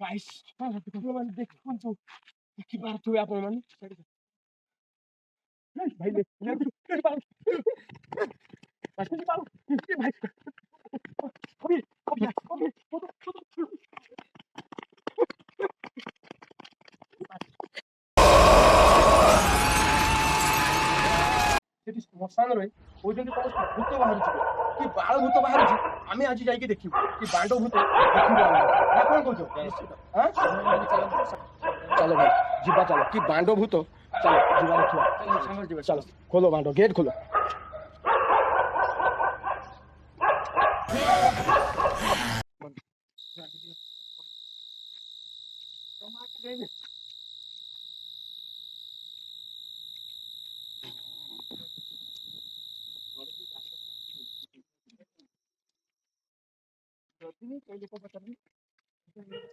Guys आपन देखु कि बात हुए आपन माने भाई ले पारो पारो भाई अभी अभी अभी सेठी मसान रही कौन भूत बाहर कि बाल भूत बाहर आम आज जाइए देखू कि बांड भूत देखू कौन कौच चलो भाई जीवा चलो कि बांड भूत चलो जीवा देखा चलो खोलो बांड गेट खोलो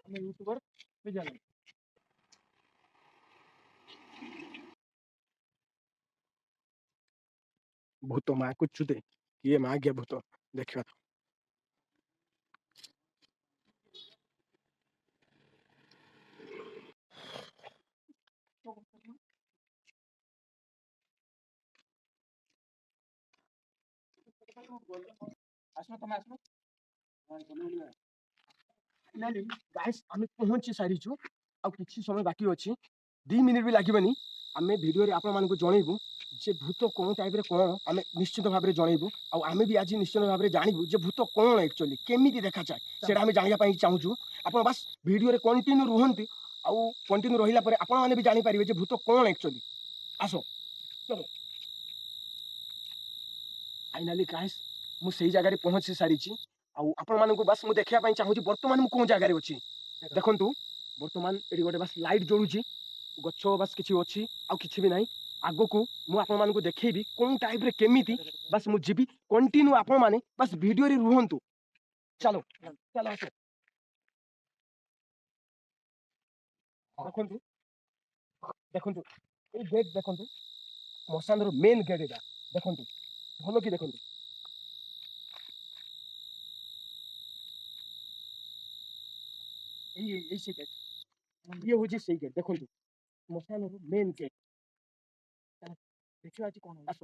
यूट्यूबर भूत माँ कुछ दे ये माँ गया भूत देखा गाइस आम पहुंची सारीचु आ किसी समय बाकी अच्छी 2 मिनिट भी लगभग आम भिडियो आपण मानक जनइबू जे भूत कौन टाइप कौन आम निश्चित भाव में जनइबू आम भी आज निश्चित भाव में जानबू जे भूत कौन एक्चुअली केमी देखा जाए से आम जानापी चाहूँ आप बस भिडियो कंटिन्यू रुहंती आउ कंटिन्यू रहा आपण मैंने भी जानीपारे जे भूत कौन एक्चुअली आस चलो फाइनाली गाइस मुझे जगह पहुंची सारी आपण मानक बस मुझे देखा चाहूँ बर्तमान मुझे कौन जगह अच्छी देखु बर्तमान ये गोटे बस लाइट जलुची गछ बस किसी अच्छी आ कि भी ना आग को मुझे देखी कौन टाइप केमी बस मुझे कंटिन्यू आपण मैंने बस वीडियो रे रुहंतु चलो चलो देखु देखु ये गेट देखु मशान मेन गेट यहाँ देखु भल कि देखु ये हूँ से गेट देखु मशान मेन गेट देखिए आज कौन आस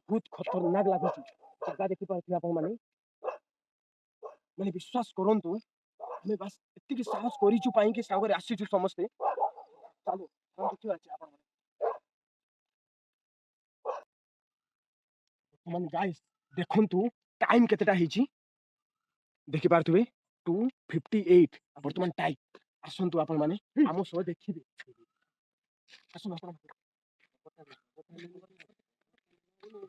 बहुत खतरनाक लगुच जगह देखी पारे आप मैंने विश्वास करूँ हमें बस इतनी साहस कर सागर आसीचु समस्ते चलो देखिए गाइस देखु टाइम केतेटा हिची देखि पारथुबे 2:58 वर्तमान टाइम आसंतु आपण माने आमो सो देखिबे आसुन आपण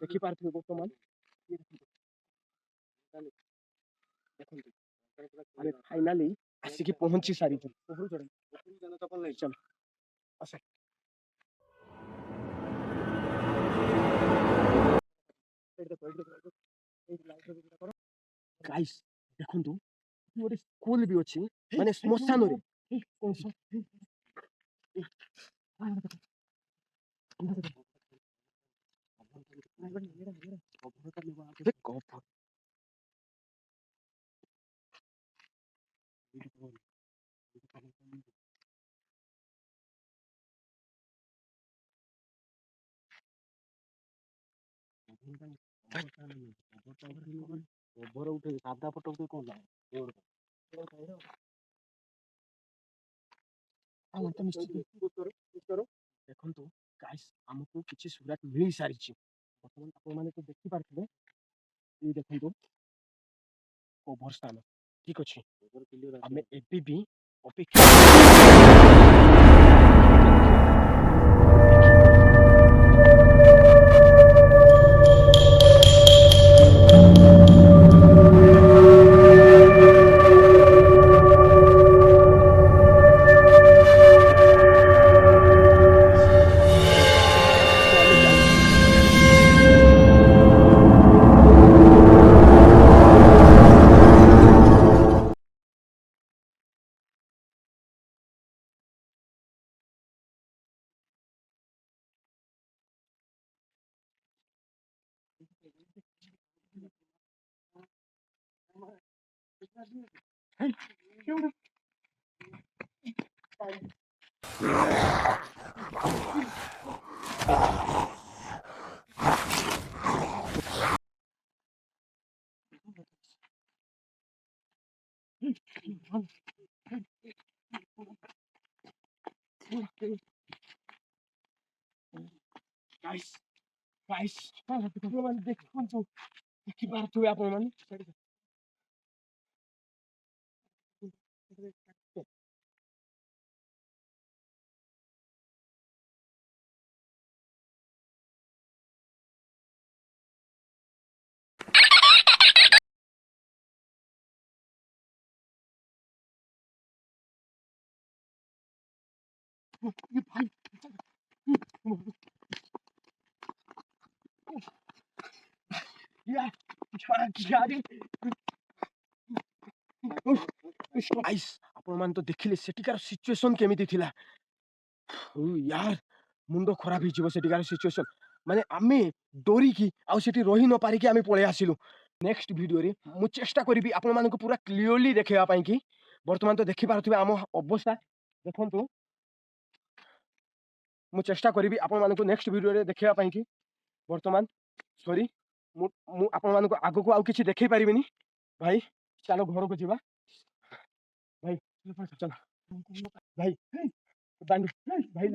देखि पारथुबे वर्तमान देखु फाइनली आसिकी पहुंची सारी चल आसा गाइस देखंतु गोटे स्कूल भी अच्छी माने श्मशान रे उठे सादा फटो उठे कौन देखो गाइस आमको किसी सुराग मिल सारी बर्तमान आप मैंने तो देखी पारे ये देखो कवर स्थान ठीक अच्छे आम एबी अपेक्षा Guys, guys, ଆପଣମାନେ ଦେଖନ୍ତୁ, ଦେଖିପାରୁଥିବେ ଆପଣମାନେ। ଗାଇସ୍, ଆପଣମାନେ ତ ଦେଖିଲେ ସେଠିକାର ସିଚୁଏସନ୍ କେମିତି ଥିଲା। ୟାର ମୁଣ୍ଡ ଖରାପ ହେଇଯିବ ସେଠିକାର ସିଚୁଏସନ୍। ମାନେ ଆମେ ଡରିକି ଆଉ ସେଠି ରହି ନ ପାରିକି ଆମେ ପଳେଇ ଆସିଲୁ। ନେକ୍ସଟ ଭିଡ଼ିଓରେ ମୁଁ ଚେଷ୍ଟା କରିବି ଆପଣମାନଙ୍କୁ ପୁରା କ୍ଲିୟରଲି ଦେଖେଇବା ପାଇଁ କି। ବର୍ତ୍ତମାନ ତ ଦେଖିପାରୁଥିବେ ଆମ ଅବସ୍ଥା ଦେଖନ୍ତୁ। ମୁଁ ଚେଷ୍ଟା କରିବି ଆପଣମାନଙ୍କୁ ନେକ୍ସଟ ଭିଡ଼ିଓରେ ଦେଖେଇବା ପାଇଁ କି। ବର୍ତ୍ତମାନ ସରି, ମୁଁ ଆପଣମାନଙ୍କୁ ଆଗକୁ ଆଉ କିଛି ଦେଖେଇ ପାରିବିନି। ଭାଇ ଚାଲ ଘରକୁ ଯିବା। ଭାଇ ଚାଲ ଭାଇ, ଭାଇ ଭାଇ